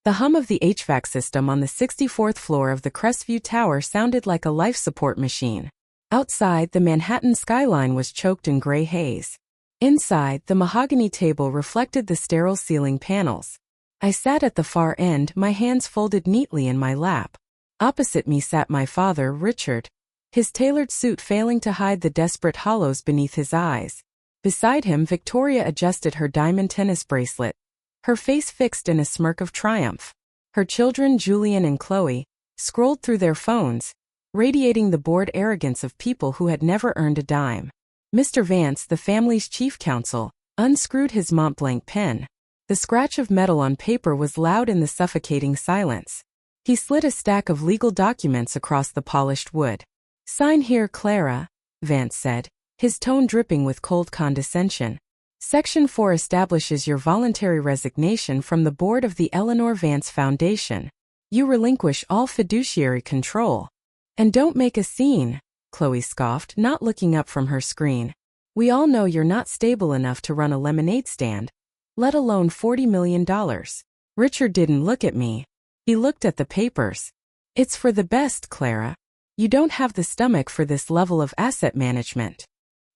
The hum of the HVAC system on the 64th floor of the Crestview Tower sounded like a life support machine. Outside, the Manhattan skyline was choked in gray haze. Inside, the mahogany table reflected the sterile ceiling panels. I sat at the far end, my hands folded neatly in my lap. Opposite me sat my father, Richard, his tailored suit failing to hide the desperate hollows beneath his eyes. Beside him, Victoria adjusted her diamond tennis bracelet, her face fixed in a smirk of triumph. Her children, Julian and Chloe, scrolled through their phones, radiating the bored arrogance of people who had never earned a dime. Mr. Vance, the family's chief counsel, unscrewed his Montblanc pen. The scratch of metal on paper was loud in the suffocating silence. He slid a stack of legal documents across the polished wood. "Sign here, Clara," Vance said, his tone dripping with cold condescension. "Section 4 establishes your voluntary resignation from the board of the Eleanor Vance Foundation. You relinquish all fiduciary control." "And don't make a scene," Chloe scoffed, not looking up from her screen. "We all know you're not stable enough to run a lemonade stand, let alone $40 million. Richard didn't look at me. He looked at the papers. "It's for the best, Clara. You don't have the stomach for this level of asset management."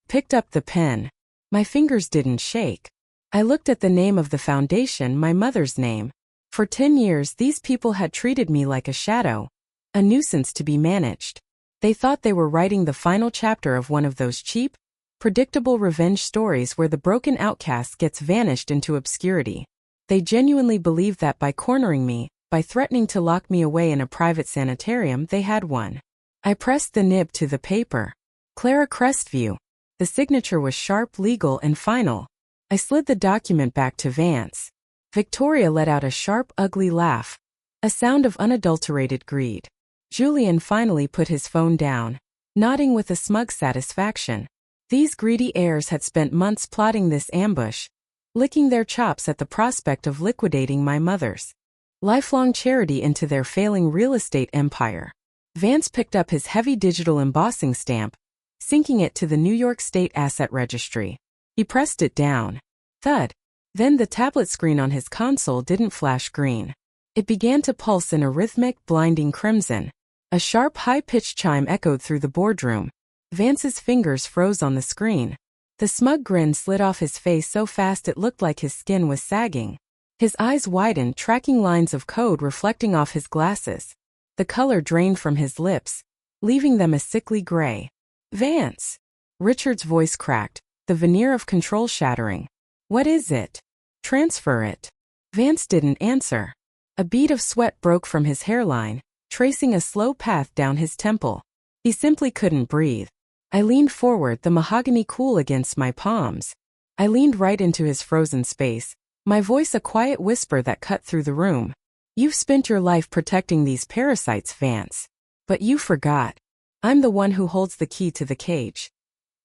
Picked up the pen. My fingers didn't shake. I looked at the name of the foundation, my mother's name. For 10 years, these people had treated me like a shadow, a nuisance to be managed. They thought they were writing the final chapter of one of those cheap, predictable revenge stories where the broken outcast gets vanished into obscurity. They genuinely believed that by cornering me, by threatening to lock me away in a private sanitarium, they had won. I pressed the nib to the paper. Clara Crestview. The signature was sharp, legal, and final. I slid the document back to Vance. Victoria let out a sharp, ugly laugh, a sound of unadulterated greed. Julian finally put his phone down, nodding with a smug satisfaction. These greedy heirs had spent months plotting this ambush, licking their chops at the prospect of liquidating my mother's lifelong charity into their failing real estate empire. Vance picked up his heavy digital embossing stamp, sinking it to the New York State Asset Registry. He pressed it down. Thud. Then the tablet screen on his console didn't flash green. It began to pulse in a rhythmic, blinding crimson. A sharp, high-pitched chime echoed through the boardroom. Vance's fingers froze on the screen. The smug grin slid off his face so fast it looked like his skin was sagging. His eyes widened, tracking lines of code reflecting off his glasses. The color drained from his lips, leaving them a sickly gray. "Vance!" Richard's voice cracked, the veneer of control shattering. "What is it?" "Transfer it." Vance didn't answer. A bead of sweat broke from his hairline, tracing a slow path down his temple. He simply couldn't breathe. I leaned forward, the mahogany cool against my palms. I leaned right into his frozen space, my voice a quiet whisper that cut through the room. "You've spent your life protecting these parasites, Vance. But you forgot. I'm the one who holds the key to the cage."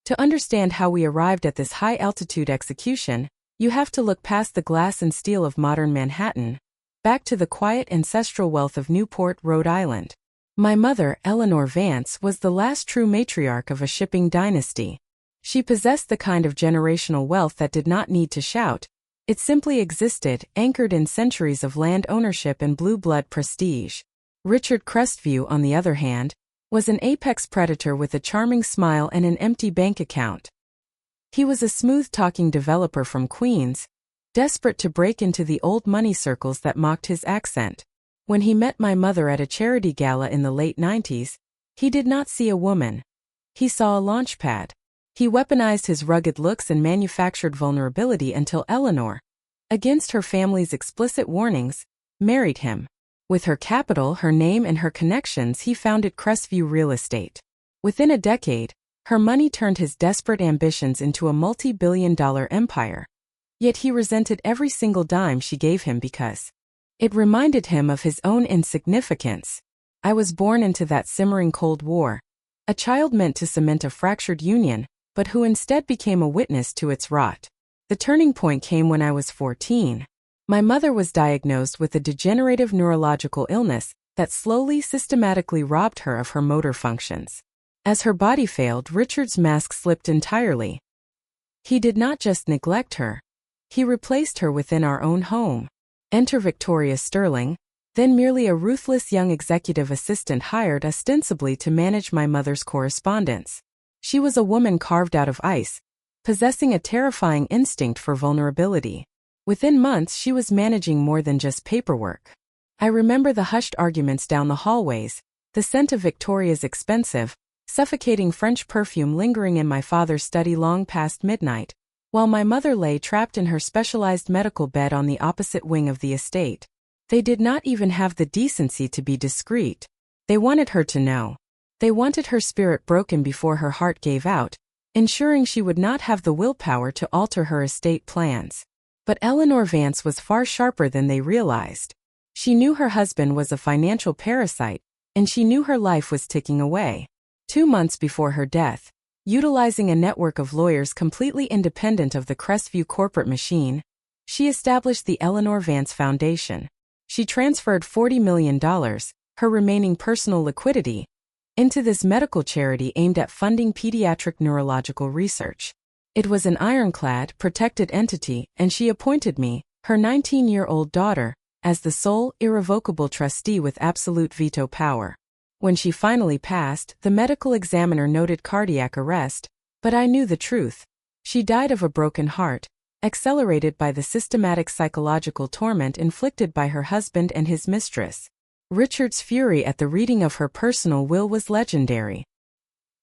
To understand how we arrived at this high-altitude execution, you have to look past the glass and steel of modern Manhattan, back to the quiet ancestral wealth of Newport, Rhode Island. My mother, Eleanor Vance, was the last true matriarch of a shipping dynasty. She possessed the kind of generational wealth that did not need to shout. It simply existed, anchored in centuries of land ownership and blue blood prestige. Richard Crestview, on the other hand, was an apex predator with a charming smile and an empty bank account. He was a smooth-talking developer from Queens, desperate to break into the old money circles that mocked his accent. When he met my mother at a charity gala in the late 90s, he did not see a woman. He saw a launchpad. He weaponized his rugged looks and manufactured vulnerability until Eleanor, against her family's explicit warnings, married him. With her capital, her name, and her connections, he founded Crestview Real Estate. Within a decade, her money turned his desperate ambitions into a multi-billion-dollar empire. Yet he resented every single dime she gave him because it reminded him of his own insignificance. I was born into that simmering Cold War, a child meant to cement a fractured union, but who instead became a witness to its rot. The turning point came when I was 14. My mother was diagnosed with a degenerative neurological illness that slowly, systematically robbed her of her motor functions. As her body failed, Richard's mask slipped entirely. He did not just neglect her. He replaced her within our own home. Enter Victoria Sterling, then merely a ruthless young executive assistant hired ostensibly to manage my mother's correspondence. She was a woman carved out of ice, possessing a terrifying instinct for vulnerability. Within months she was managing more than just paperwork. I remember the hushed arguments down the hallways, the scent of Victoria's expensive, suffocating French perfume lingering in my father's study long past midnight, while my mother lay trapped in her specialized medical bed on the opposite wing of the estate. They did not even have the decency to be discreet. They wanted her to know. They wanted her spirit broken before her heart gave out, ensuring she would not have the willpower to alter her estate plans. But Eleanor Vance was far sharper than they realized. She knew her husband was a financial parasite, and she knew her life was ticking away. 2 months before her death, utilizing a network of lawyers completely independent of the Crestview corporate machine, she established the Eleanor Vance Foundation. She transferred $40 million, her remaining personal liquidity, into this medical charity aimed at funding pediatric neurological research. It was an ironclad, protected entity, and she appointed me, her 19-year-old daughter, as the sole, irrevocable trustee with absolute veto power. When she finally passed, the medical examiner noted cardiac arrest, but I knew the truth. She died of a broken heart, accelerated by the systematic psychological torment inflicted by her husband and his mistress. Richard's fury at the reading of her personal will was legendary.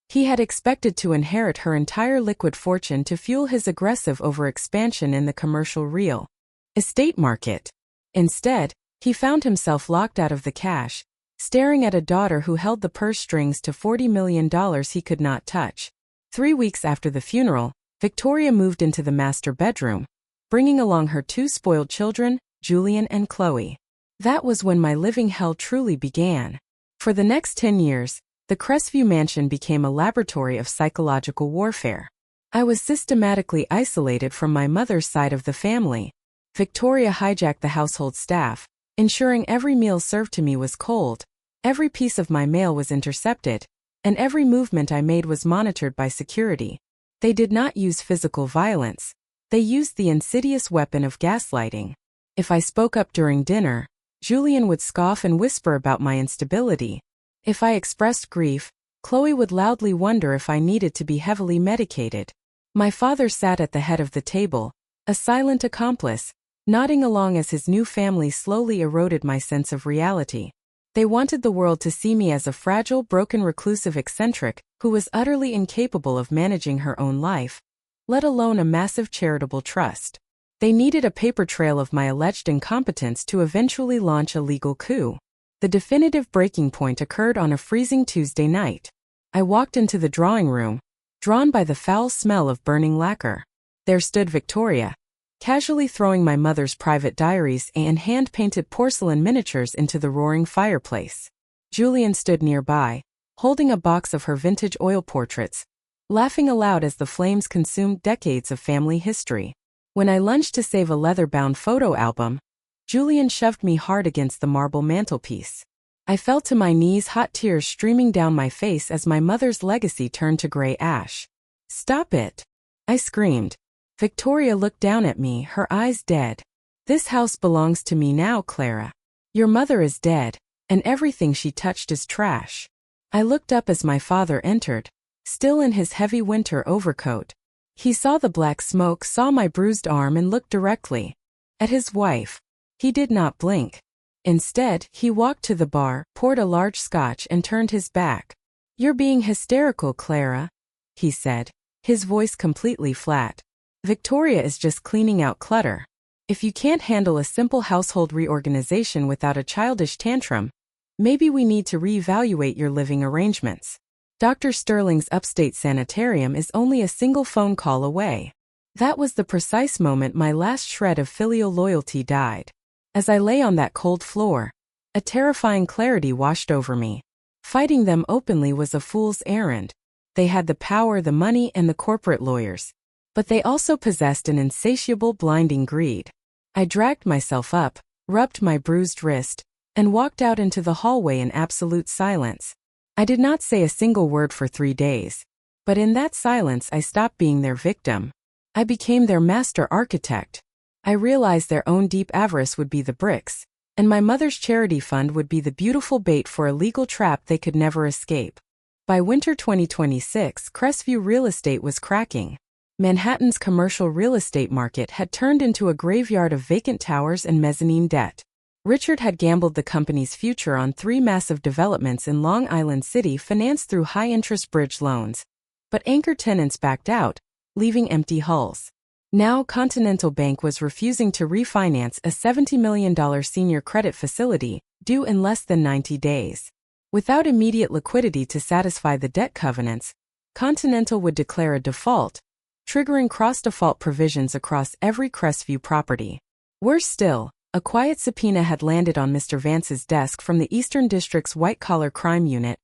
He had expected to inherit her entire liquid fortune to fuel his aggressive overexpansion in the commercial real estate market. Instead, he found himself locked out of the cash, staring at a daughter who held the purse strings to $40 million he could not touch. 3 weeks after the funeral, Victoria moved into the master bedroom, bringing along her 2 spoiled children, Julian and Chloe. That was when my living hell truly began. For the next 10 years, the Crestview mansion became a laboratory of psychological warfare. I was systematically isolated from my mother's side of the family. Victoria hijacked the household staff, ensuring every meal served to me was cold, every piece of my mail was intercepted, and every movement I made was monitored by security. They did not use physical violence. They used the insidious weapon of gaslighting. If I spoke up during dinner, Julian would scoff and whisper about my instability. If I expressed grief, Chloe would loudly wonder if I needed to be heavily medicated. My father sat at the head of the table, a silent accomplice, nodding along as his new family slowly eroded my sense of reality. They wanted the world to see me as a fragile, broken, reclusive eccentric who was utterly incapable of managing her own life, let alone a massive charitable trust. They needed a paper trail of my alleged incompetence to eventually launch a legal coup. The definitive breaking point occurred on a freezing Tuesday night. I walked into the drawing room, drawn by the foul smell of burning lacquer. There stood Victoria, casually throwing my mother's private diaries and hand-painted porcelain miniatures into the roaring fireplace. Julian stood nearby, holding a box of her vintage oil portraits, laughing aloud as the flames consumed decades of family history. When I lunged to save a leather-bound photo album, Julian shoved me hard against the marble mantelpiece. I fell to my knees, hot tears streaming down my face as my mother's legacy turned to gray ash. "Stop it!" I screamed. Victoria looked down at me, her eyes dead. "This house belongs to me now, Clara. Your mother is dead, and everything she touched is trash." I looked up as my father entered, still in his heavy winter overcoat. He saw the black smoke, saw my bruised arm, and looked directly at his wife. He did not blink. Instead, he walked to the bar, poured a large scotch, and turned his back. "You're being hysterical, Clara," he said, his voice completely flat. "Victoria is just cleaning out clutter. If you can't handle a simple household reorganization without a childish tantrum, maybe we need to reevaluate your living arrangements. Dr. Sterling's upstate sanitarium is only a single phone call away." That was the precise moment my last shred of filial loyalty died. As I lay on that cold floor, a terrifying clarity washed over me. Fighting them openly was a fool's errand. They had the power, the money, and the corporate lawyers. But they also possessed an insatiable, blinding greed. I dragged myself up, rubbed my bruised wrist, and walked out into the hallway in absolute silence. I did not say a single word for 3 days. But in that silence I stopped being their victim. I became their master architect. I realized their own deep avarice would be the bricks, and my mother's charity fund would be the beautiful bait for a legal trap they could never escape. By winter 2026, Crestview real estate was cracking. Manhattan's commercial real estate market had turned into a graveyard of vacant towers and mezzanine debt. Richard had gambled the company's future on 3 massive developments in Long Island City financed through high-interest bridge loans. But anchor tenants backed out, leaving empty hulls. Now Continental Bank was refusing to refinance a $70 million senior credit facility, due in less than 90 days. Without immediate liquidity to satisfy the debt covenants, Continental would declare a default, triggering cross-default provisions across every Crestview property. Worse still, a quiet subpoena had landed on Mr. Vance's desk from the Eastern District's white-collar crime unit,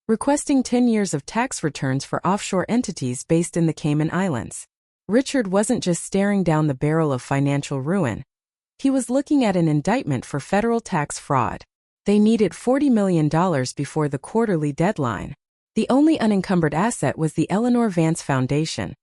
requesting 10 years of tax returns for offshore entities based in the Cayman Islands. Richard wasn't just staring down the barrel of financial ruin. He was looking at an indictment for federal tax fraud. They needed $40 million before the quarterly deadline. The only unencumbered asset was the Eleanor Vance Foundation,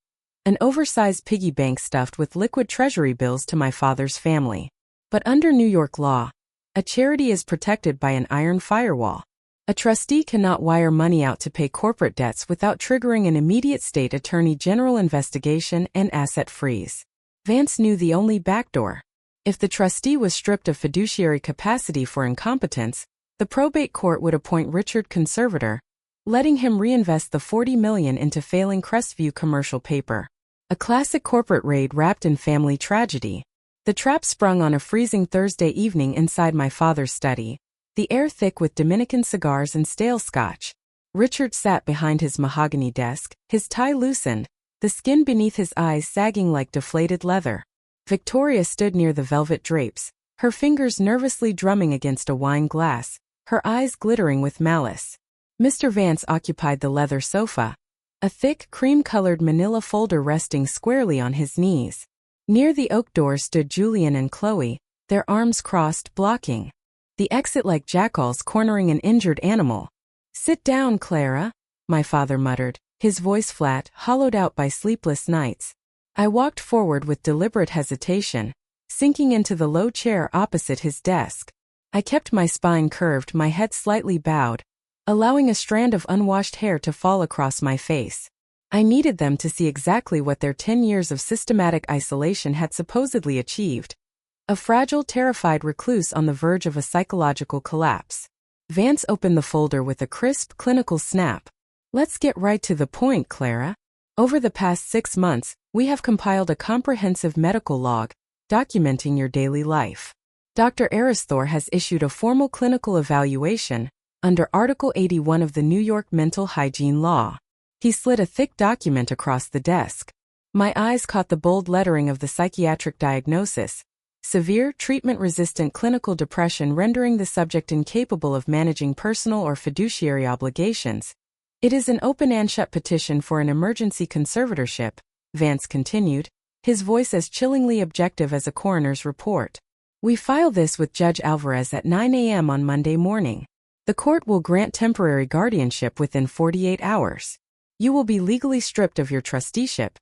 an oversized piggy bank stuffed with liquid treasury bills to my father's family. But under New York law, a charity is protected by an iron firewall. A trustee cannot wire money out to pay corporate debts without triggering an immediate state attorney general investigation and asset freeze. Vance knew the only backdoor. If the trustee was stripped of fiduciary capacity for incompetence, the probate court would appoint Richard conservator, letting him reinvest the $40 million into failing Crestview commercial paper. A classic corporate raid wrapped in family tragedy. The trap sprung on a freezing Thursday evening inside my father's study, the air thick with Dominican cigars and stale scotch. Richard sat behind his mahogany desk, his tie loosened, the skin beneath his eyes sagging like deflated leather. Victoria stood near the velvet drapes, her fingers nervously drumming against a wine glass, her eyes glittering with malice. Mr. Vance occupied the leather sofa, a thick, cream-colored manila folder resting squarely on his knees. Near the oak door stood Julian and Chloe, their arms crossed, blocking the exit like jackals cornering an injured animal. "Sit down, Clara," my father muttered, his voice flat, hollowed out by sleepless nights. I walked forward with deliberate hesitation, sinking into the low chair opposite his desk. I kept my spine curved, my head slightly bowed, allowing a strand of unwashed hair to fall across my face. I needed them to see exactly what their 10 years of systematic isolation had supposedly achieved. A fragile, terrified recluse on the verge of a psychological collapse. Vance opened the folder with a crisp, clinical snap. "Let's get right to the point, Clara. Over the past 6 months, we have compiled a comprehensive medical log, documenting your daily life. Dr. Aristhor has issued a formal clinical evaluation, under Article 81 of the New York Mental Hygiene Law." He slid a thick document across the desk. My eyes caught the bold lettering of the psychiatric diagnosis: severe, treatment-resistant clinical depression rendering the subject incapable of managing personal or fiduciary obligations. "It is an open and shut petition for an emergency conservatorship," Vance continued, his voice as chillingly objective as a coroner's report. "We file this with Judge Alvarez at 9 a.m. on Monday morning. The court will grant temporary guardianship within 48 hours. You will be legally stripped of your trusteeship,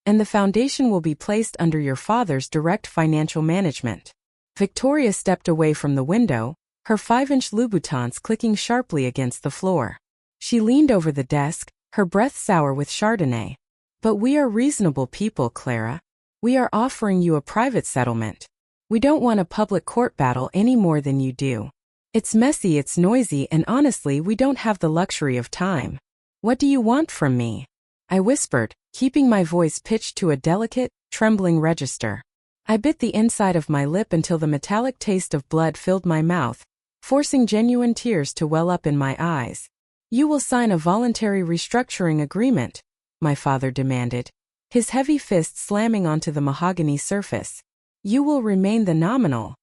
and the foundation will be placed under your father's direct financial management." Victoria stepped away from the window, her 5-inch Louboutins clicking sharply against the floor. She leaned over the desk, her breath sour with Chardonnay. "But we are reasonable people, Clara. We are offering you a private settlement. We don't want a public court battle any more than you do. It's messy, it's noisy, and honestly, we don't have the luxury of time. What do you want from me?" I whispered, keeping my voice pitched to a delicate, trembling register. I bit the inside of my lip until the metallic taste of blood filled my mouth, forcing genuine tears to well up in my eyes. "You will sign a voluntary restructuring agreement," my father demanded, his heavy fist slamming onto the mahogany surface. "You will remain the nominal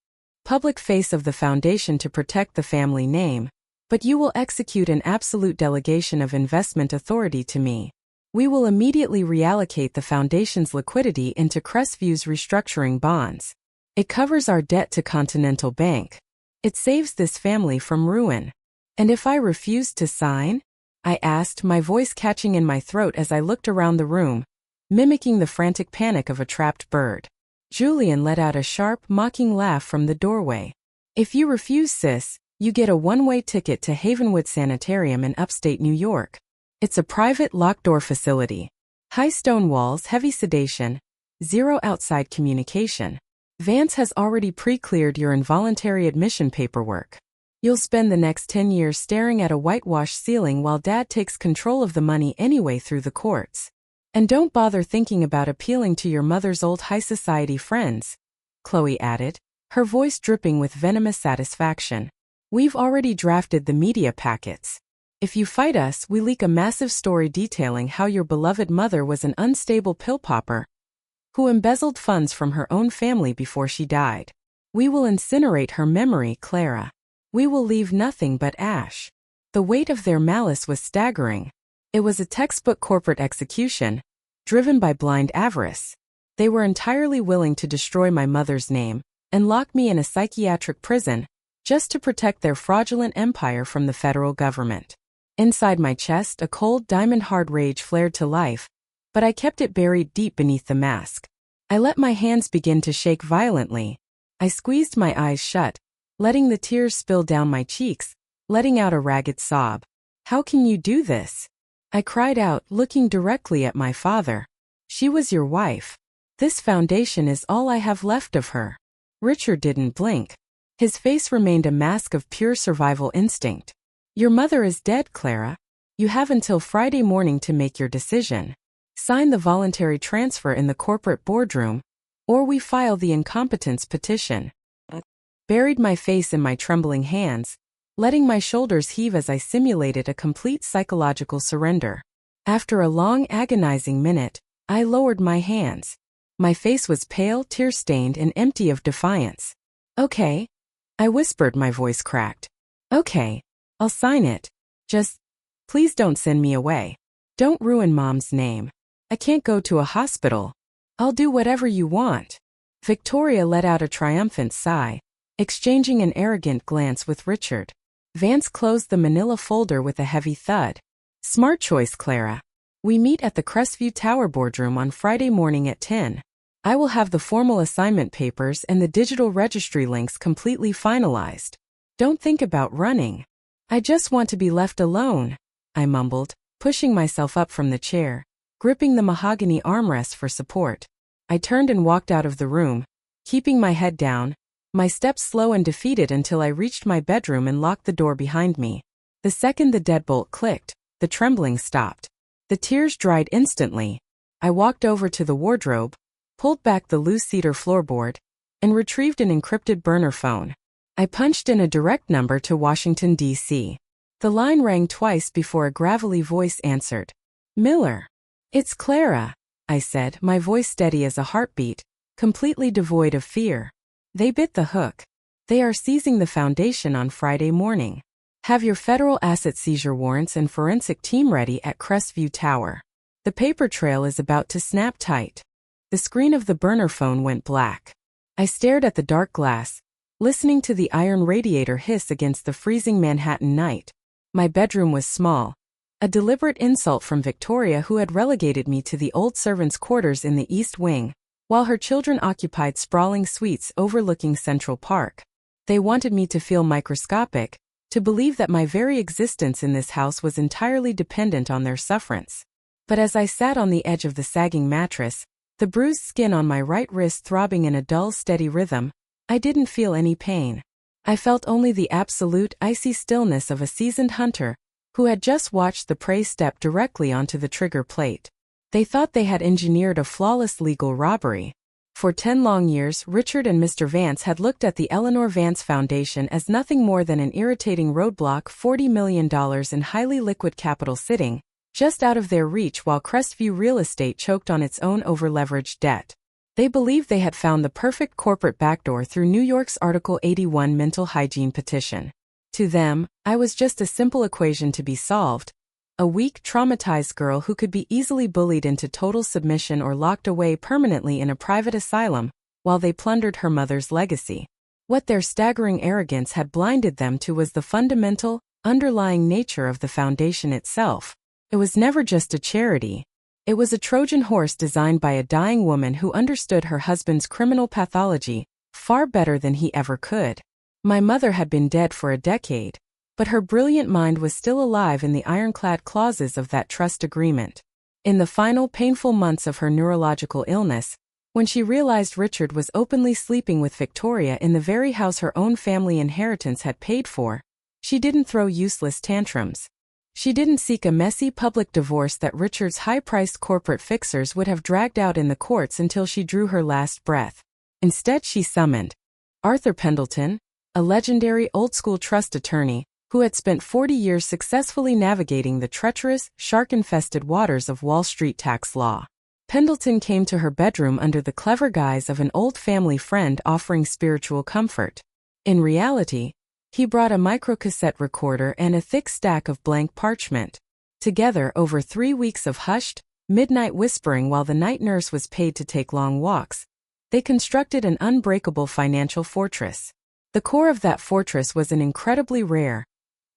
public face of the foundation to protect the family name, but you will execute an absolute delegation of investment authority to me. We will immediately reallocate the foundation's liquidity into Crestview's restructuring bonds. It covers our debt to Continental Bank. It saves this family from ruin." "And if I refuse to sign?" I asked, my voice catching in my throat as I looked around the room, mimicking the frantic panic of a trapped bird. Julian let out a sharp, mocking laugh from the doorway. If you refuse, sis, you get a one-way ticket to Havenwood Sanitarium in upstate New York. It's a private locked-door facility. High stone walls, heavy sedation, zero outside communication. Vance has already pre-cleared your involuntary admission paperwork. You'll spend the next 10 years staring at a whitewashed ceiling while Dad takes control of the money anyway through the courts. And don't bother thinking about appealing to your mother's old high society friends, Chloe added, her voice dripping with venomous satisfaction. We've already drafted the media packets. If you fight us, we leak a massive story detailing how your beloved mother was an unstable pill popper who embezzled funds from her own family before she died. We will incinerate her memory, Clara. We will leave nothing but ash. The weight of their malice was staggering. It was a textbook corporate execution, driven by blind avarice. They were entirely willing to destroy my mother's name and lock me in a psychiatric prison just to protect their fraudulent empire from the federal government. Inside my chest, a cold, diamond-hard rage flared to life, but I kept it buried deep beneath the mask. I let my hands begin to shake violently. I squeezed my eyes shut, letting the tears spill down my cheeks, letting out a ragged sob. How can you do this? I cried out, looking directly at my father. She was your wife. This foundation is all I have left of her. Richard didn't blink. His face remained a mask of pure survival instinct. Your mother is dead, Clara. You have until Friday morning to make your decision. Sign the voluntary transfer in the corporate boardroom, or we file the incompetence petition. Buried my face in my trembling hands, letting my shoulders heave as I simulated a complete psychological surrender. After a long, agonizing minute, I lowered my hands. My face was pale, tear-stained, and empty of defiance. Okay. I whispered, my voice cracked. Okay. I'll sign it. Just, please don't send me away. Don't ruin Mom's name. I can't go to a hospital. I'll do whatever you want. Victoria let out a triumphant sigh, exchanging an arrogant glance with Richard. Vance closed the manila folder with a heavy thud. Smart choice, Clara. We meet at the Crestview Tower boardroom on Friday morning at 10. I will have the formal assignment papers and the digital registry links completely finalized. Don't think about running. I just want to be left alone, I mumbled, pushing myself up from the chair, gripping the mahogany armrest for support. I turned and walked out of the room, keeping my head down, my steps slow and defeated until I reached my bedroom and locked the door behind me. The second the deadbolt clicked, the trembling stopped. The tears dried instantly. I walked over to the wardrobe, pulled back the loose cedar floorboard, and retrieved an encrypted burner phone. I punched in a direct number to Washington, D.C. The line rang twice before a gravelly voice answered. Miller. It's Clara, I said, my voice steady as a heartbeat, completely devoid of fear. They bit the hook. They are seizing the foundation on Friday morning. Have your federal asset seizure warrants and forensic team ready at Crestview Tower. The paper trail is about to snap tight. The screen of the burner phone went black. I stared at the dark glass, listening to the iron radiator hiss against the freezing Manhattan night. My bedroom was small. A deliberate insult from Victoria, who had relegated me to the old servants' quarters in the East Wing, while her children occupied sprawling suites overlooking Central Park. They wanted me to feel microscopic, to believe that my very existence in this house was entirely dependent on their sufferance. But as I sat on the edge of the sagging mattress, the bruised skin on my right wrist throbbing in a dull, steady rhythm, I didn't feel any pain. I felt only the absolute, icy stillness of a seasoned hunter who had just watched the prey step directly onto the trigger plate. They thought they had engineered a flawless legal robbery. For 10 long years, Richard and Mr. Vance had looked at the Eleanor Vance Foundation as nothing more than an irritating roadblock, $40 million in highly liquid capital sitting just out of their reach while Crestview Real Estate choked on its own over-leveraged debt. They believed they had found the perfect corporate backdoor through New York's Article 81 mental hygiene petition. To them, I was just a simple equation to be solved, a weak, traumatized girl who could be easily bullied into total submission or locked away permanently in a private asylum, while they plundered her mother's legacy. What their staggering arrogance had blinded them to was the fundamental, underlying nature of the foundation itself. It was never just a charity. It was a Trojan horse designed by a dying woman who understood her husband's criminal pathology far better than he ever could. My mother had been dead for a decade, but her brilliant mind was still alive in the ironclad clauses of that trust agreement. In the final painful months of her neurological illness, when she realized Richard was openly sleeping with Victoria in the very house her own family inheritance had paid for, she didn't throw useless tantrums. She didn't seek a messy public divorce that Richard's high-priced corporate fixers would have dragged out in the courts until she drew her last breath. Instead, she summoned Arthur Pendleton, a legendary old-school trust attorney who had spent 40 years successfully navigating the treacherous, shark-infested waters of Wall Street tax law. Pendleton came to her bedroom under the clever guise of an old family friend offering spiritual comfort. In reality, he brought a microcassette recorder and a thick stack of blank parchment. Together, over 3 weeks of hushed, midnight whispering while the night nurse was paid to take long walks, they constructed an unbreakable financial fortress. The core of that fortress was an incredibly rare,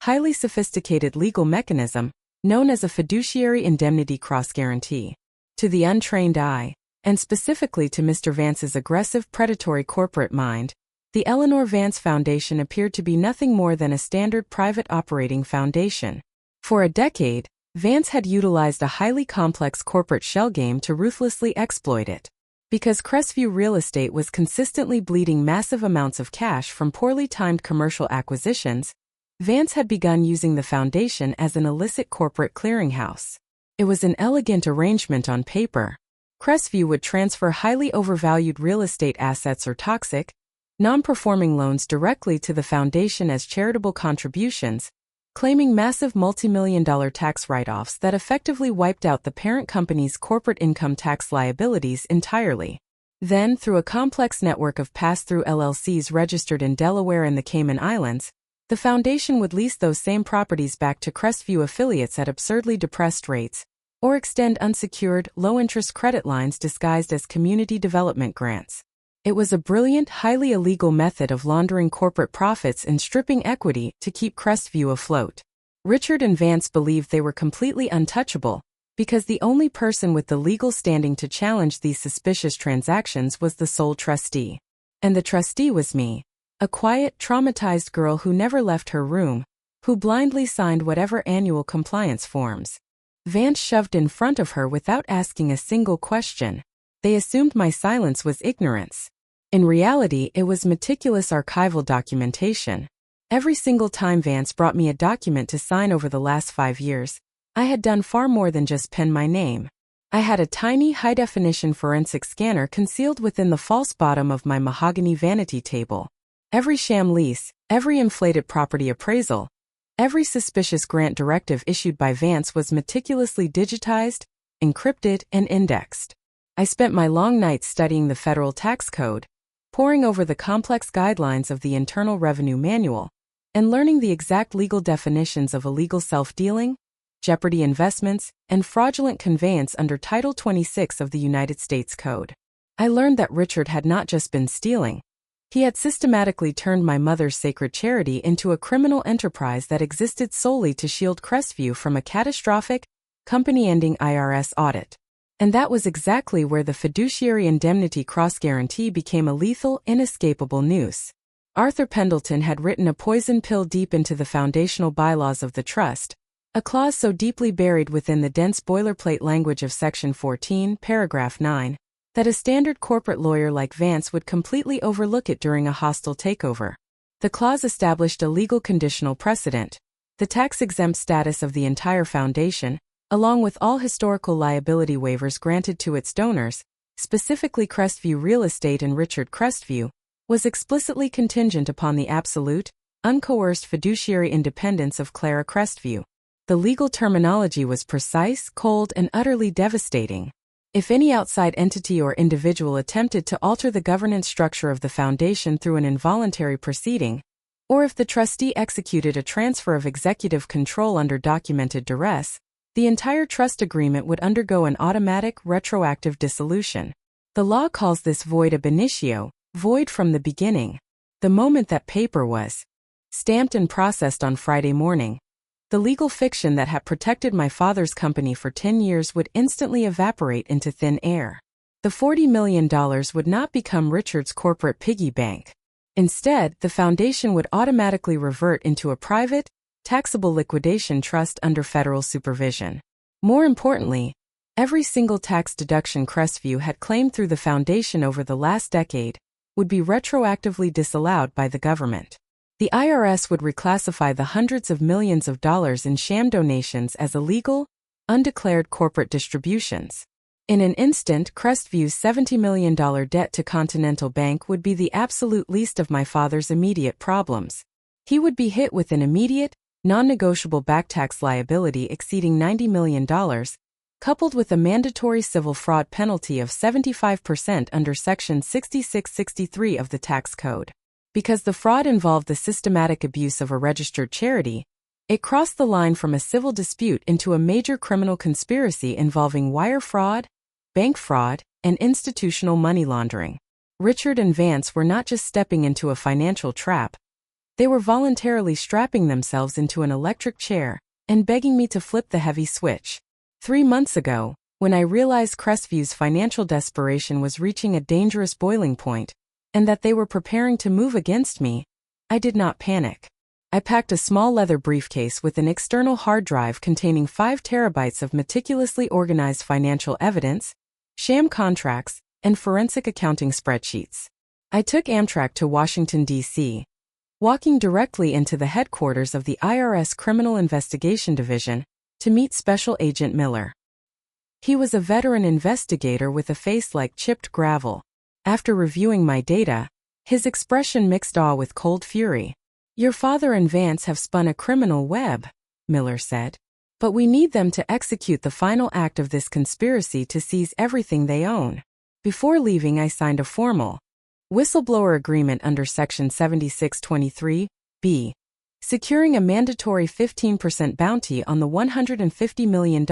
highly sophisticated legal mechanism known as a fiduciary indemnity cross-guarantee. To the untrained eye, and specifically to Mr. Vance's aggressive predatory corporate mind, the Eleanor Vance Foundation appeared to be nothing more than a standard private operating foundation. For a decade, Vance had utilized a highly complex corporate shell game to ruthlessly exploit it. Because Crestview Real Estate was consistently bleeding massive amounts of cash from poorly timed commercial acquisitions, Vance had begun using the foundation as an illicit corporate clearinghouse. It was an elegant arrangement on paper. Crestview would transfer highly overvalued real estate assets or toxic, non-performing loans directly to the foundation as charitable contributions, claiming massive multi-million-dollar tax write-offs that effectively wiped out the parent company's corporate income tax liabilities entirely. Then, through a complex network of pass-through LLCs registered in Delaware and the Cayman Islands, the foundation would lease those same properties back to Crestview affiliates at absurdly depressed rates, or extend unsecured, low-interest credit lines disguised as community development grants. It was a brilliant, highly illegal method of laundering corporate profits and stripping equity to keep Crestview afloat. Richard and Vance believed they were completely untouchable, because the only person with the legal standing to challenge these suspicious transactions was the sole trustee. And the trustee was me, a quiet, traumatized girl who never left her room, who blindly signed whatever annual compliance forms Vance shoved in front of her without asking a single question. They assumed my silence was ignorance. In reality, it was meticulous archival documentation. Every single time Vance brought me a document to sign over the last 5 years, I had done far more than just pen my name. I had a tiny high-definition forensic scanner concealed within the false bottom of my mahogany vanity table. Every sham lease, every inflated property appraisal, every suspicious grant directive issued by Vance was meticulously digitized, encrypted, and indexed. I spent my long nights studying the federal tax code, poring over the complex guidelines of the Internal Revenue Manual, and learning the exact legal definitions of illegal self-dealing, jeopardy investments, and fraudulent conveyance under Title 26 of the United States Code. I learned that Richard had not just been stealing. He had systematically turned my mother's sacred charity into a criminal enterprise that existed solely to shield Crestview from a catastrophic, company-ending IRS audit. And that was exactly where the fiduciary indemnity cross-guarantee became a lethal, inescapable noose. Arthur Pendleton had written a poison pill deep into the foundational bylaws of the trust, a clause so deeply buried within the dense boilerplate language of Section 14, Paragraph 9, that a standard corporate lawyer like Vance would completely overlook it during a hostile takeover. The clause established a legal conditional precedent: the tax-exempt status of the entire foundation, along with all historical liability waivers granted to its donors, specifically Crestview Real Estate and Richard Crestview, was explicitly contingent upon the absolute, uncoerced fiduciary independence of Clara Crestview. The legal terminology was precise, cold, and utterly devastating. If any outside entity or individual attempted to alter the governance structure of the foundation through an involuntary proceeding, or if the trustee executed a transfer of executive control under documented duress, the entire trust agreement would undergo an automatic, retroactive dissolution. The law calls this void ab initio, void from the beginning. The moment that paper was stamped and processed on Friday morning, the The legal fiction that had protected my father's company for 10 years would instantly evaporate into thin air. The $40 million would not become Richard's corporate piggy bank. Instead, the foundation would automatically revert into a private, taxable liquidation trust under federal supervision. More importantly, every single tax deduction Crestview had claimed through the foundation over the last decade would be retroactively disallowed by the government. The IRS would reclassify the hundreds of millions of dollars in sham donations as illegal, undeclared corporate distributions. In an instant, Crestview's $70 million debt to Continental Bank would be the absolute least of my father's immediate problems. He would be hit with an immediate, non-negotiable back tax liability exceeding $90 million, coupled with a mandatory civil fraud penalty of 75% under Section 6663 of the Tax Code. Because the fraud involved the systematic abuse of a registered charity, it crossed the line from a civil dispute into a major criminal conspiracy involving wire fraud, bank fraud, and institutional money laundering. Richard and Vance were not just stepping into a financial trap, they were voluntarily strapping themselves into an electric chair and begging me to flip the heavy switch. 3 months ago, when I realized Crestview's financial desperation was reaching a dangerous boiling point, and that they were preparing to move against me, I did not panic. I packed a small leather briefcase with an external hard drive containing 5 terabytes of meticulously organized financial evidence, sham contracts, and forensic accounting spreadsheets. I took Amtrak to Washington, D.C., walking directly into the headquarters of the IRS Criminal Investigation Division to meet Special Agent Miller. He was a veteran investigator with a face like chipped gravel. After reviewing my data, his expression mixed awe with cold fury. "Your father and Vance have spun a criminal web," Miller said. "But we need them to execute the final act of this conspiracy to seize everything they own." Before leaving, I signed a formal whistleblower agreement under Section 7623(b), securing a mandatory 15% bounty on the $150 million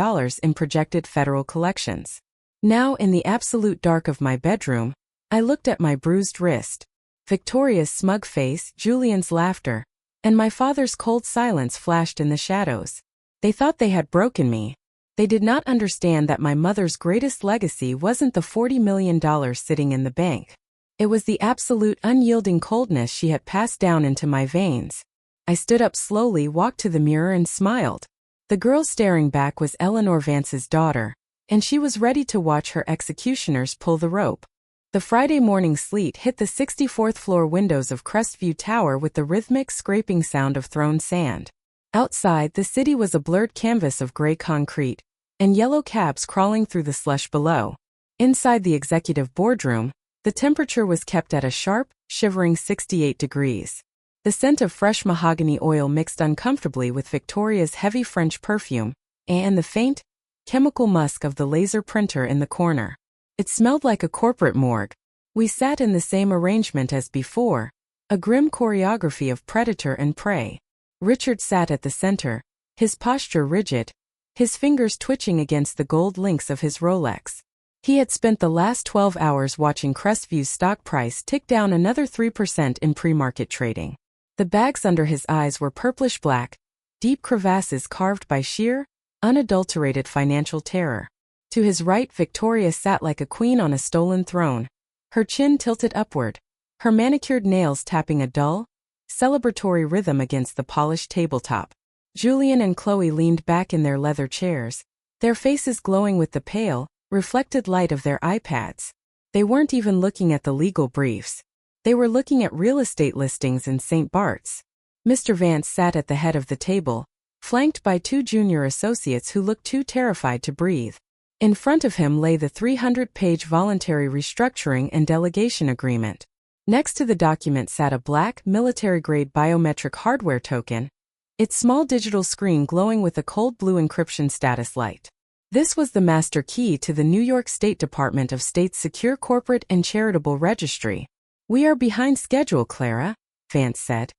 in projected federal collections. Now, in the absolute dark of my bedroom, I looked at my bruised wrist, Victoria's smug face, Julian's laughter, and my father's cold silence flashed in the shadows. They thought they had broken me. They did not understand that my mother's greatest legacy wasn't the $40 million sitting in the bank. It was the absolute unyielding coldness she had passed down into my veins. I stood up slowly, walked to the mirror, and smiled. The girl staring back was Eleanor Vance's daughter, and she was ready to watch her executioners pull the rope. The Friday morning sleet hit the 64th floor windows of Crestview Tower with the rhythmic scraping sound of thrown sand. Outside, the city was a blurred canvas of gray concrete and yellow cabs crawling through the slush below. Inside the executive boardroom, the temperature was kept at a sharp, shivering 68 degrees. The scent of fresh mahogany oil mixed uncomfortably with Victoria's heavy French perfume and the faint, chemical musk of the laser printer in the corner. It smelled like a corporate morgue. We sat in the same arrangement as before, a grim choreography of predator and prey. Richard sat at the center, his posture rigid, his fingers twitching against the gold links of his Rolex. He had spent the last 12 hours watching Crestview's stock price tick down another 3% in pre-market trading. The bags under his eyes were purplish-black, deep crevasses carved by sheer, unadulterated financial terror. To his right, Victoria sat like a queen on a stolen throne, her chin tilted upward, her manicured nails tapping a dull, celebratory rhythm against the polished tabletop. Julian and Chloe leaned back in their leather chairs, their faces glowing with the pale, reflected light of their iPads. They weren't even looking at the legal briefs. They were looking at real estate listings in St. Bart's. Mr. Vance sat at the head of the table, flanked by 2 junior associates who looked too terrified to breathe. In front of him lay the 300-page voluntary restructuring and delegation agreement. Next to the document sat a black, military-grade biometric hardware token, its small digital screen glowing with a cold blue encryption status light. This was the master key to the New York State Department of State's secure corporate and charitable registry. "We are behind schedule, Clara," Vance said.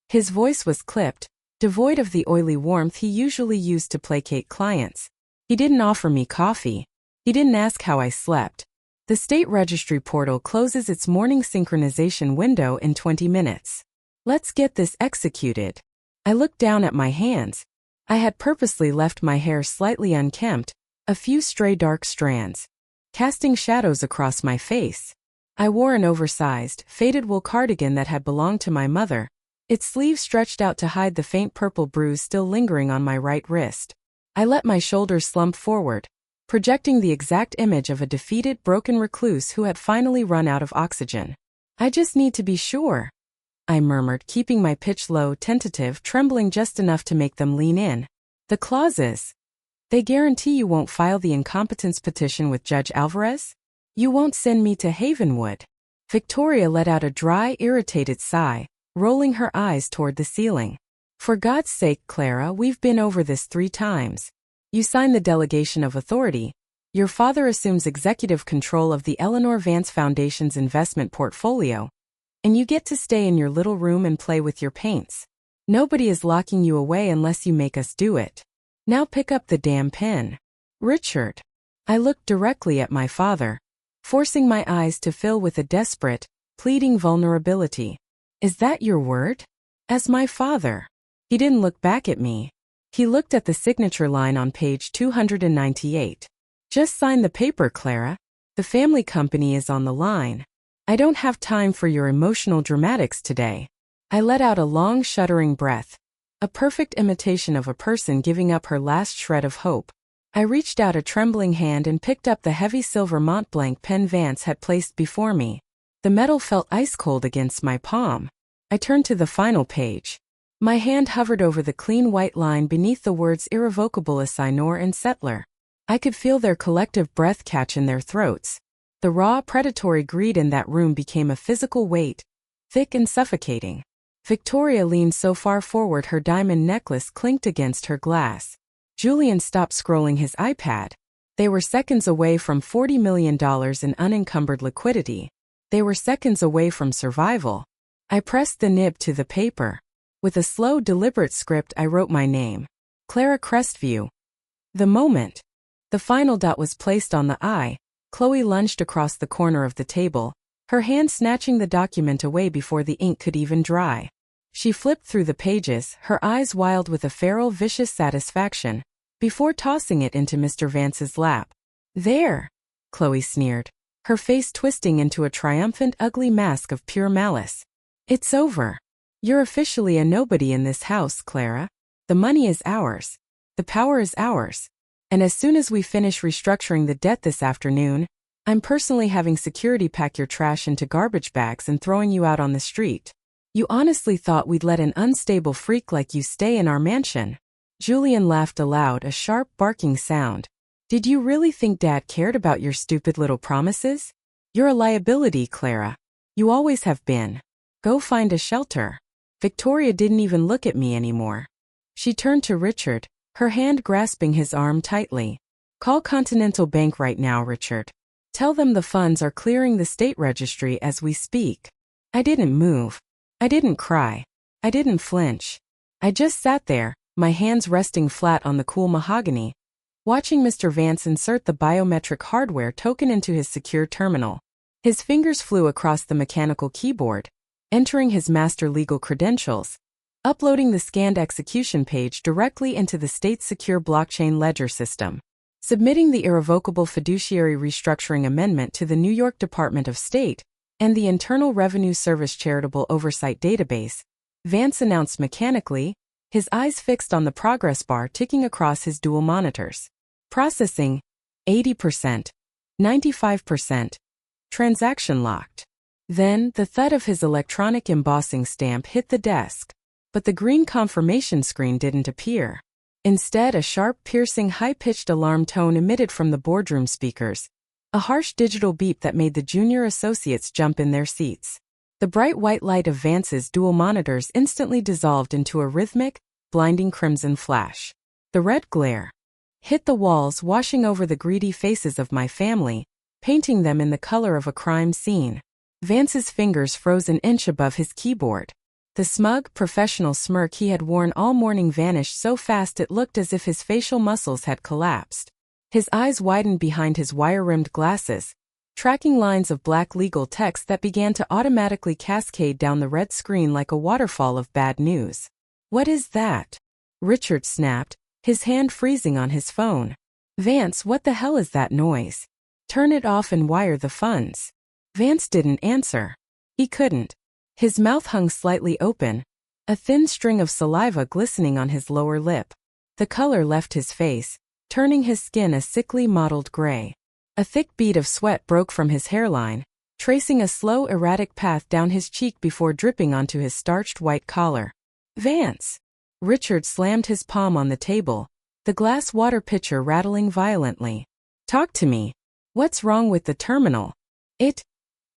His voice was clipped, devoid of the oily warmth he usually used to placate clients. He didn't offer me coffee. He didn't ask how I slept. The state registry portal closes its morning synchronization window in 20 minutes. Let's get this executed. I looked down at my hands. I had purposely left my hair slightly unkempt, a few stray dark strands, casting shadows across my face. I wore an oversized, faded wool cardigan that had belonged to my mother, its sleeves stretched out to hide the faint purple bruise still lingering on my right wrist. I let my shoulders slump forward, projecting the exact image of a defeated, broken recluse who had finally run out of oxygen. "I just need to be sure," I murmured, keeping my pitch low, tentative, trembling just enough to make them lean in. "The clauses. They guarantee you won't file the incompetence petition with Judge Alvarez? You won't send me to Havenwood?" Victoria let out a dry, irritated sigh, rolling her eyes toward the ceiling. "For God's sake, Clara, we've been over this 3 times. You sign the delegation of authority. Your father assumes executive control of the Eleanor Vance Foundation's investment portfolio, and you get to stay in your little room and play with your paints. Nobody is locking you away unless you make us do it. Now pick up the damn pen." "Richard." I looked directly at my father, forcing my eyes to fill with a desperate, pleading vulnerability. "Is that your word?" "As my father." He didn't look back at me. He looked at the signature line on page 298. "Just sign the paper, Clara. The family company is on the line. I don't have time for your emotional dramatics today." I let out a long, shuddering breath, a perfect imitation of a person giving up her last shred of hope. I reached out a trembling hand and picked up the heavy silver Montblanc pen Vance had placed before me. The metal felt ice-cold against my palm. I turned to the final page. My hand hovered over the clean white line beneath the words irrevocable assignor and settler. I could feel their collective breath catch in their throats. The raw, predatory greed in that room became a physical weight, thick and suffocating. Victoria leaned so far forward her diamond necklace clinked against her glass. Julian stopped scrolling his iPad. They were seconds away from $40 million in unencumbered liquidity. They were seconds away from survival. I pressed the nib to the paper. With a slow, deliberate script I wrote my name. Clara Crestview. The moment the final dot was placed on the I, Chloe lunged across the corner of the table, her hand snatching the document away before the ink could even dry. She flipped through the pages, her eyes wild with a feral, vicious satisfaction, before tossing it into Mr. Vance's lap. "There," Chloe sneered, her face twisting into a triumphant, ugly mask of pure malice. "It's over. You're officially a nobody in this house, Clara. The money is ours. The power is ours. And as soon as we finish restructuring the debt this afternoon, I'm personally having security pack your trash into garbage bags and throwing you out on the street. You honestly thought we'd let an unstable freak like you stay in our mansion?" Julian laughed aloud, a sharp, barking sound. "Did you really think Dad cared about your stupid little promises? You're a liability, Clara. You always have been. Go find a shelter." Victoria didn't even look at me anymore. She turned to Richard, her hand grasping his arm tightly. "Call Continental Bank right now, Richard. Tell them the funds are clearing the state registry as we speak." I didn't move. I didn't cry. I didn't flinch. I just sat there, my hands resting flat on the cool mahogany, watching Mr. Vance insert the biometric hardware token into his secure terminal. His fingers flew across the mechanical keyboard, entering his master legal credentials, uploading the scanned execution page directly into the state's secure blockchain ledger system, submitting the irrevocable fiduciary restructuring amendment to the New York Department of State and the Internal Revenue Service Charitable Oversight Database. Vance announced mechanically, his eyes fixed on the progress bar ticking across his dual monitors. "Processing, 80%, 95%, transaction locked." Then, the thud of his electronic embossing stamp hit the desk, but the green confirmation screen didn't appear. Instead, a sharp, piercing, high-pitched alarm tone emitted from the boardroom speakers, a harsh digital beep that made the junior associates jump in their seats. The bright white light of Vance's dual monitors instantly dissolved into a rhythmic, blinding crimson flash. The red glare hit the walls, washing over the greedy faces of my family, painting them in the color of a crime scene. Vance's fingers froze an inch above his keyboard. The smug, professional smirk he had worn all morning vanished so fast it looked as if his facial muscles had collapsed. His eyes widened behind his wire-rimmed glasses, tracking lines of black legal text that began to automatically cascade down the red screen like a waterfall of bad news. "What is that?" Richard snapped, his hand freezing on his phone. Vance, what the hell is that noise? Turn it off and wire the funds. Vance didn't answer. He couldn't. His mouth hung slightly open, a thin string of saliva glistening on his lower lip. The color left his face, turning his skin a sickly mottled gray. A thick bead of sweat broke from his hairline, tracing a slow, erratic path down his cheek before dripping onto his starched white collar. Vance! Richard slammed his palm on the table, the glass water pitcher rattling violently. Talk to me. What's wrong with the terminal? It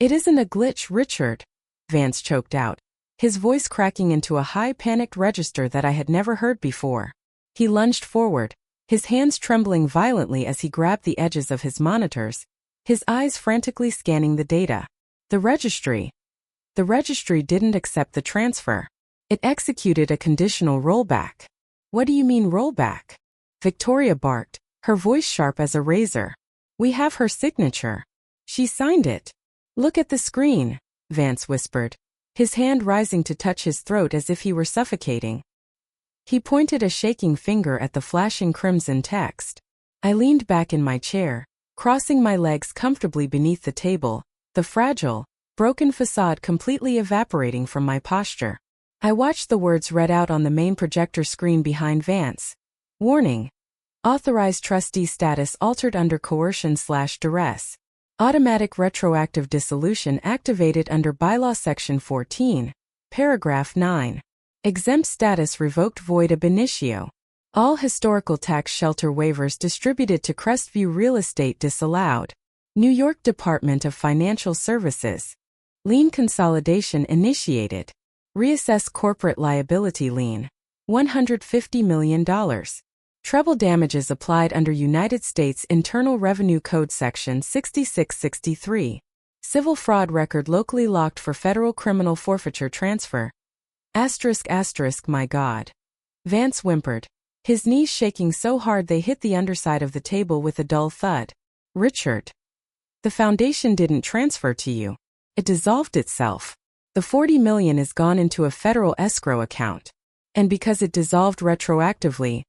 isn't a glitch, Richard. Vance choked out, his voice cracking into a high panicked register that I had never heard before. He lunged forward, his hands trembling violently as he grabbed the edges of his monitors, his eyes frantically scanning the data. The registry didn't accept the transfer. It executed a conditional rollback. What do you mean rollback? Victoria barked, her voice sharp as a razor. We have her signature. She signed it. Look at the screen, Vance whispered, his hand rising to touch his throat as if he were suffocating. He pointed a shaking finger at the flashing crimson text. I leaned back in my chair, crossing my legs comfortably beneath the table, the fragile, broken facade completely evaporating from my posture. I watched the words read out on the main projector screen behind Vance. Warning. Authorized trustee status altered under coercion/duress. Automatic retroactive dissolution activated under bylaw section 14, paragraph 9. Exempt status revoked void ab initio. All historical tax shelter waivers distributed to Crestview real estate disallowed. New York Department of Financial Services. Lien consolidation initiated. Reassess corporate liability lien. $150 million. Treble damages applied under United States Internal Revenue Code Section 6663. Civil fraud record locally locked for federal criminal forfeiture transfer. ***, my God. Vance whimpered, his knees shaking so hard they hit the underside of the table with a dull thud. Richard. The foundation didn't transfer to you. It dissolved itself. The $40 million is gone into a federal escrow account. And because it dissolved retroactively,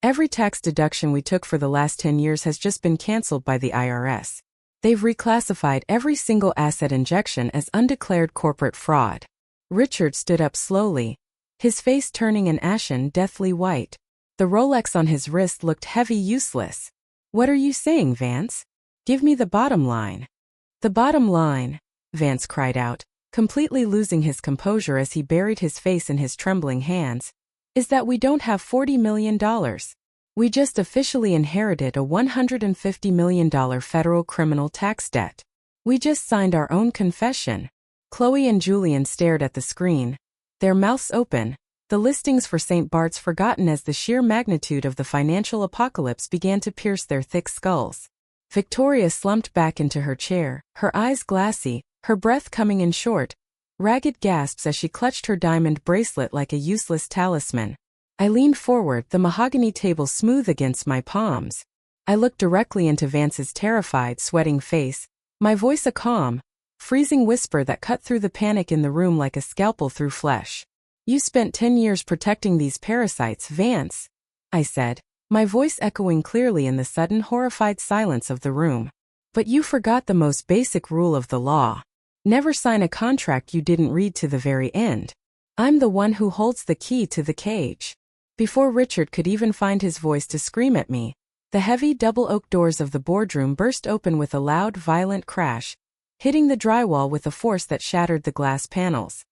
every tax deduction we took for the last 10 years has just been canceled by the IRS. They've reclassified every single asset injection as undeclared corporate fraud. Richard stood up slowly, his face turning an ashen, deathly white. The Rolex on his wrist looked heavy, useless. What are you saying, Vance? Give me the bottom line. The bottom line, Vance cried out, completely losing his composure as he buried his face in his trembling hands, is that we don't have $40 million. We just officially inherited a $150 million federal criminal tax debt. We just signed our own confession. Chloe and Julian stared at the screen, their mouths open, the listings for St. Bart's forgotten as the sheer magnitude of the financial apocalypse began to pierce their thick skulls. Victoria slumped back into her chair, her eyes glassy, her breath coming in short, ragged gasps as she clutched her diamond bracelet like a useless talisman. I leaned forward, the mahogany table smooth against my palms. I looked directly into Vance's terrified, sweating face, my voice a calm, freezing whisper that cut through the panic in the room like a scalpel through flesh. You spent 10 years protecting these parasites, Vance, I said, my voice echoing clearly in the sudden horrified silence of the room. But you forgot the most basic rule of the law. Never sign a contract you didn't read to the very end. I'm the one who holds the key to the cage. Before Richard could even find his voice to scream at me, the heavy double oak doors of the boardroom burst open with a loud, violent crash, hitting the drywall with a force that shattered the glass panels.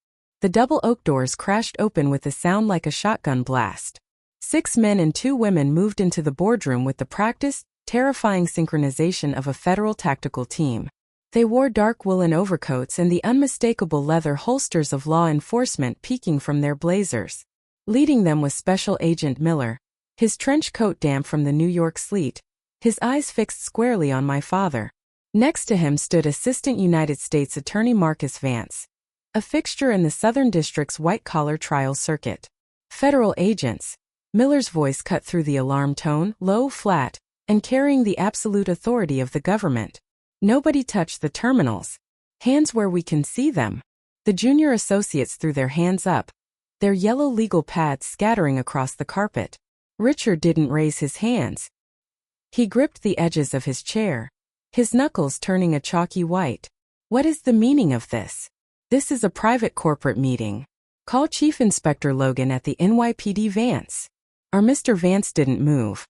The double oak doors crashed open with a sound like a shotgun blast. 6 men and 2 women moved into the boardroom with the practiced, terrifying synchronization of a federal tactical team. They wore dark woolen overcoats and the unmistakable leather holsters of law enforcement peeking from their blazers. Leading them was Special Agent Miller, his trench coat damp from the New York sleet, his eyes fixed squarely on my father. Next to him stood Assistant United States Attorney Marcus Vance, a fixture in the Southern District's white-collar trial circuit. Federal agents. Miller's voice cut through the alarm tone, low, flat, and carrying the absolute authority of the government. Nobody touched the terminals. Hands where we can see them. The junior associates threw their hands up, their yellow legal pads scattering across the carpet. Richard didn't raise his hands. He gripped the edges of his chair, his knuckles turning a chalky white. What is the meaning of this? This is a private corporate meeting. Call Chief Inspector Logan at the NYPD Vance. Our Mr. Vance didn't move.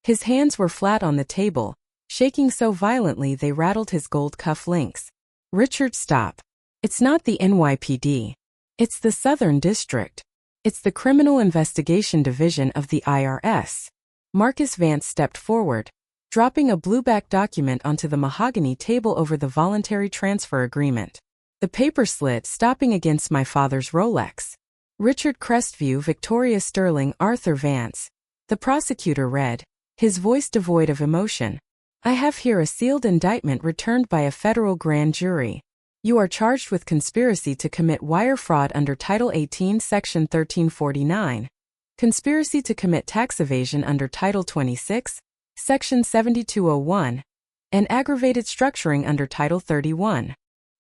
His hands were flat on the table, shaking so violently they rattled his gold cuff links. Richard, stop. It's not the NYPD. It's the Southern District. It's the Criminal Investigation Division of the IRS. Marcus Vance stepped forward, dropping a blueback document onto the mahogany table over the voluntary transfer agreement. The paper slid, stopping against my father's Rolex. Richard Crestview, Victoria Sterling, Arthur Vance. The prosecutor read, his voice devoid of emotion. I have here a sealed indictment returned by a federal grand jury. You are charged with conspiracy to commit wire fraud under Title 18, Section 1349, conspiracy to commit tax evasion under Title 26, Section 7201, and aggravated structuring under Title 31.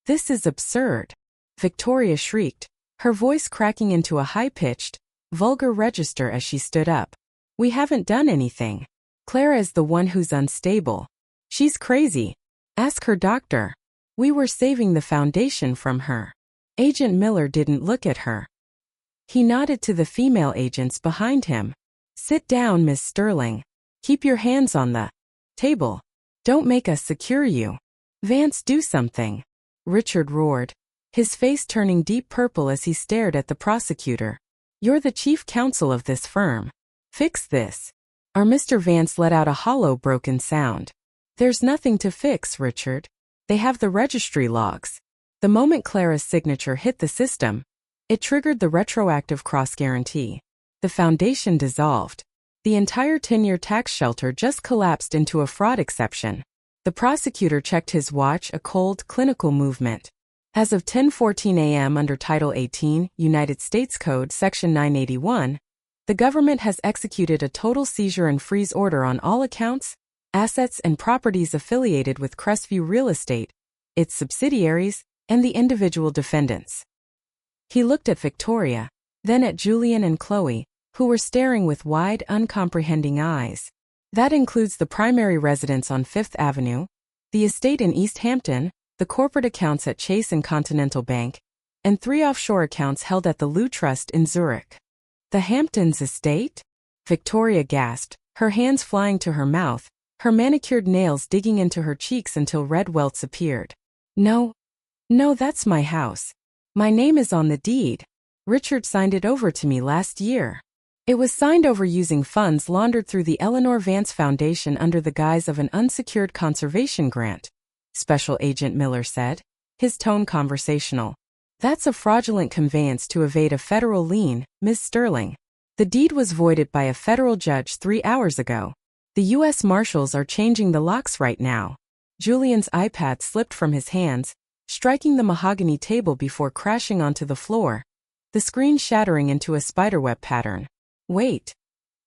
This is absurd. Victoria shrieked, her voice cracking into a high-pitched, vulgar register as she stood up. We haven't done anything. Clara is the one who's unstable. She's crazy. Ask her doctor. We were saving the foundation from her. Agent Miller didn't look at her. He nodded to the female agents behind him. Sit down, Miss Sterling. Keep your hands on the table. Don't make us secure you. Vance, do something. Richard roared, his face turning deep purple as he stared at the prosecutor. You're the chief counsel of this firm. Fix this. Our Mr. Vance let out a hollow, broken sound. There's nothing to fix, Richard. They have the registry logs. The moment Clara's signature hit the system, it triggered the retroactive cross-guarantee. The foundation dissolved. The entire 10-year tax shelter just collapsed into a fraud exception. The prosecutor checked his watch, a cold, clinical movement. As of 10:14 a.m. under Title 18, United States Code, Section 981, the government has executed a total seizure and freeze order on all accounts, assets, and properties affiliated with Crestview Real Estate, its subsidiaries, and the individual defendants. He looked at Victoria, then at Julian and Chloe, who were staring with wide, uncomprehending eyes. That includes the primary residence on Fifth Avenue, the estate in East Hampton, the corporate accounts at Chase and Continental Bank, and 3 offshore accounts held at the Lou Trust in Zurich. The Hamptons estate? Victoria gasped, her hands flying to her mouth, her manicured nails digging into her cheeks until red welts appeared. No, that's my house. My name is on the deed. Richard signed it over to me last year. It was signed over using funds laundered through the Eleanor Vance Foundation under the guise of an unsecured conservation grant, Special Agent Miller said, his tone conversational. That's a fraudulent conveyance to evade a federal lien, Ms. Sterling. The deed was voided by a federal judge 3 hours ago. The U.S. Marshals are changing the locks right now. Julian's iPad slipped from his hands, striking the mahogany table before crashing onto the floor, the screen shattering into a spiderweb pattern. Wait.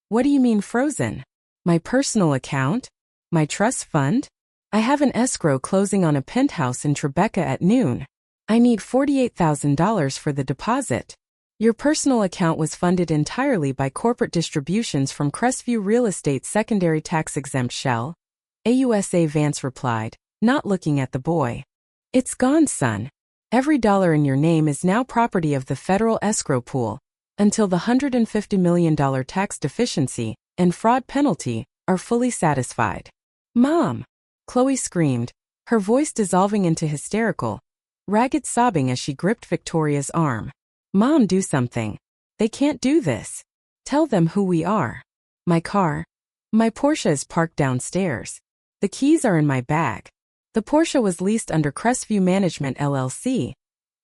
What do you mean frozen? My personal account? My trust fund? I have an escrow closing on a penthouse in Tribeca at noon. I need $48,000 for the deposit. Your personal account was funded entirely by corporate distributions from Crestview Real Estate's secondary tax-exempt shell. AUSA Vance replied, not looking at the boy. It's gone, son. Every dollar in your name is now property of the federal escrow pool, until the $150 million tax deficiency and fraud penalty are fully satisfied. Mom! Chloe screamed, her voice dissolving into hysterical, ragged sobbing as she gripped Victoria's arm. Mom, do something. They can't do this. Tell them who we are. My car. My Porsche is parked downstairs. The keys are in my bag. The Porsche was leased under Crestview Management LLC,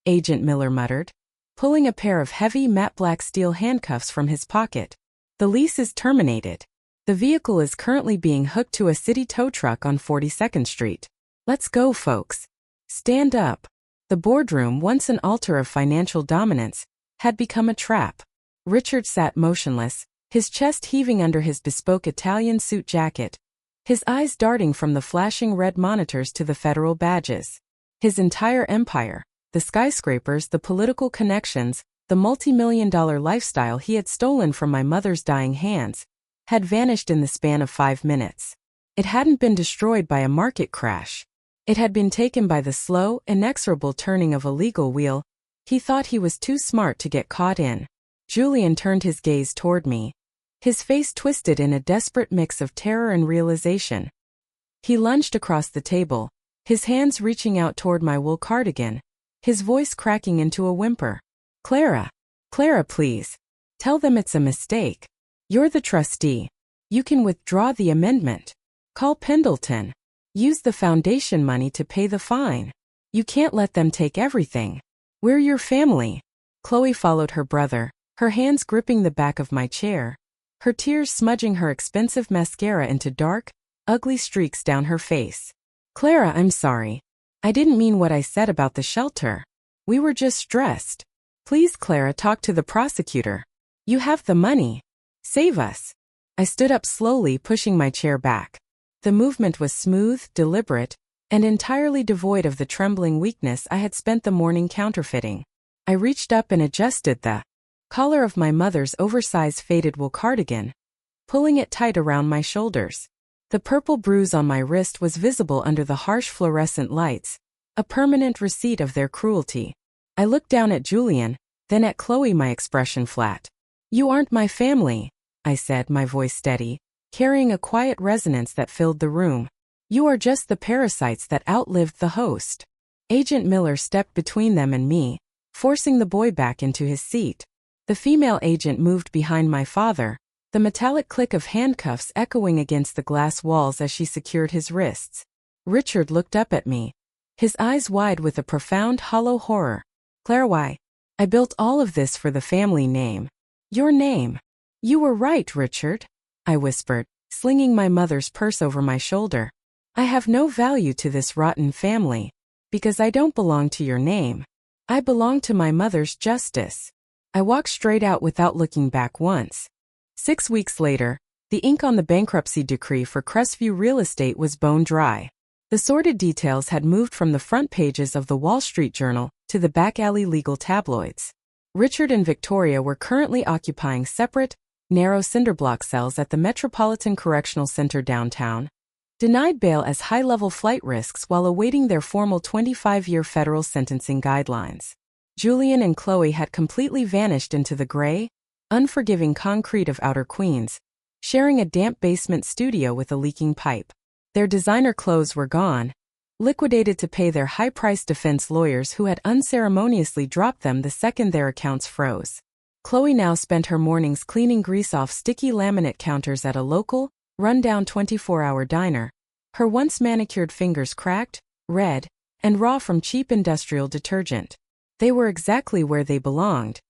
Agent Miller muttered, pulling a pair of heavy matte black steel handcuffs from his pocket. The lease is terminated. The vehicle is currently being hooked to a city tow truck on 42nd Street. Let's go, folks. Stand up. The boardroom, once an altar of financial dominance, had become a trap. Richard sat motionless, his chest heaving under his bespoke Italian suit jacket, his eyes darting from the flashing red monitors to the federal badges. His entire empire, the skyscrapers, the political connections, the multi-million-dollar lifestyle he had stolen from my mother's dying hands, had vanished in the span of 5 minutes. It hadn't been destroyed by a market crash. It had been taken by the slow, inexorable turning of a legal wheel he thought he was too smart to get caught in. Julian turned his gaze toward me. His face twisted in a desperate mix of terror and realization. He lunged across the table, his hands reaching out toward my wool cardigan, his voice cracking into a whimper. Clara, please. Tell them it's a mistake. You're the trustee. You can withdraw the amendment. Call Pendleton. Use the foundation money to pay the fine. You can't let them take everything. We're your family. Chloe followed her brother, her hands gripping the back of my chair, her tears smudging her expensive mascara into dark, ugly streaks down her face. Clara, I'm sorry. I didn't mean what I said about the shelter. We were just stressed. Please, Clara, talk to the prosecutor. You have the money. Save us. I stood up slowly, pushing my chair back. The movement was smooth, deliberate, and entirely devoid of the trembling weakness I had spent the morning counterfeiting. I reached up and adjusted the collar of my mother's oversized faded wool cardigan, pulling it tight around my shoulders. The purple bruise on my wrist was visible under the harsh fluorescent lights, a permanent receipt of their cruelty. I looked down at Julian, then at Chloe, my expression flat. You aren't my family, I said, my voice steady, carrying a quiet resonance that filled the room. You are just the parasites that outlived the host. Agent Miller stepped between them and me, forcing the boy back into his seat. The female agent moved behind my father, the metallic click of handcuffs echoing against the glass walls as she secured his wrists. Richard looked up at me, his eyes wide with a profound, hollow horror. Clara, why? I built all of this for the family name. Your name. You were right, Richard, I whispered, slinging my mother's purse over my shoulder. I have no value to this rotten family, because I don't belong to your name. I belong to my mother's justice. I walked straight out without looking back once. 6 weeks later, the ink on the bankruptcy decree for Crestview Real Estate was bone dry. The sordid details had moved from the front pages of the Wall Street Journal to the back alley legal tabloids. Richard and Victoria were currently occupying separate, narrow cinderblock cells at the Metropolitan Correctional Center downtown, denied bail as high-level flight risks while awaiting their formal 25-year federal sentencing guidelines. Julian and Chloe had completely vanished into the gray, unforgiving concrete of outer Queens, sharing a damp basement studio with a leaking pipe. Their designer clothes were gone, liquidated to pay their high-priced defense lawyers who had unceremoniously dropped them the second their accounts froze. Chloe now spent her mornings cleaning grease off sticky laminate counters at a local, run-down 24-hour diner, her once manicured fingers cracked, red, and raw from cheap industrial detergent. They were exactly where they belonged,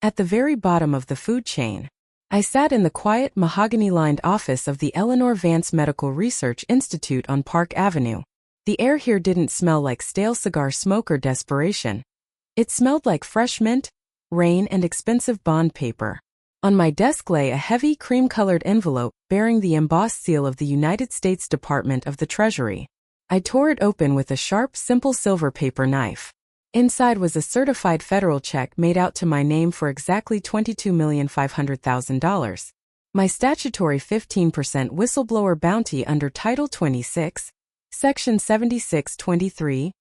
at the very bottom of the food chain. I sat in the quiet, mahogany-lined office of the Eleanor Vance Medical Research Institute on Park Avenue. The air here didn't smell like stale cigar smoke or desperation. It smelled like fresh mint, rain, and expensive bond paper. On my desk lay a heavy cream-colored envelope bearing the embossed seal of the United States Department of the Treasury. I tore it open with a sharp, simple silver paper knife. Inside was a certified federal check made out to my name for exactly $22,500,000. My statutory 15% whistleblower bounty under Title 26, Section 7623(b).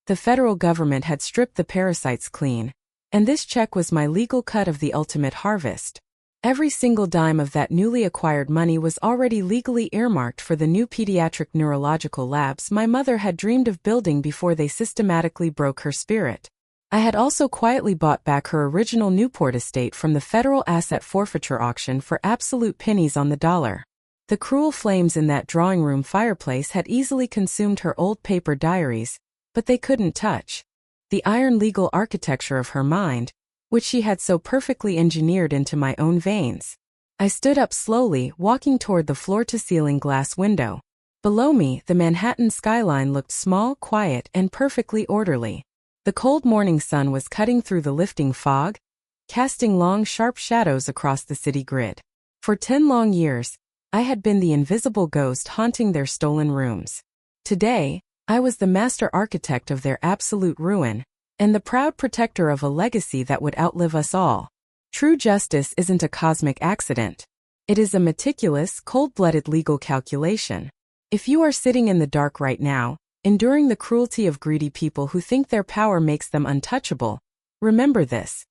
The federal government had stripped the parasites clean, and this check was my legal cut of the ultimate harvest. Every single dime of that newly acquired money was already legally earmarked for the new pediatric neurological labs my mother had dreamed of building before they systematically broke her spirit. I had also quietly bought back her original Newport estate from the federal asset forfeiture auction for absolute pennies on the dollar. The cruel flames in that drawing room fireplace had easily consumed her old paper diaries, but they couldn't touch the iron legal architecture of her mind, which she had so perfectly engineered into my own veins. I stood up slowly, walking toward the floor-to-ceiling glass window. Below me, the Manhattan skyline looked small, quiet, and perfectly orderly. The cold morning sun was cutting through the lifting fog, casting long, sharp shadows across the city grid. For 10 long years, I had been the invisible ghost haunting their stolen rooms. Today, I was the master architect of their absolute ruin, and the proud protector of a legacy that would outlive us all. True justice isn't a cosmic accident. It is a meticulous, cold-blooded legal calculation. If you are sitting in the dark right now, enduring the cruelty of greedy people who think their power makes them untouchable, remember this.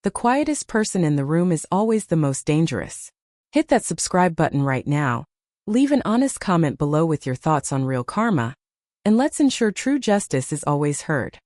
The quietest person in the room is always the most dangerous. Hit that subscribe button right now. Leave an honest comment below with your thoughts on real karma, and let's ensure true justice is always heard.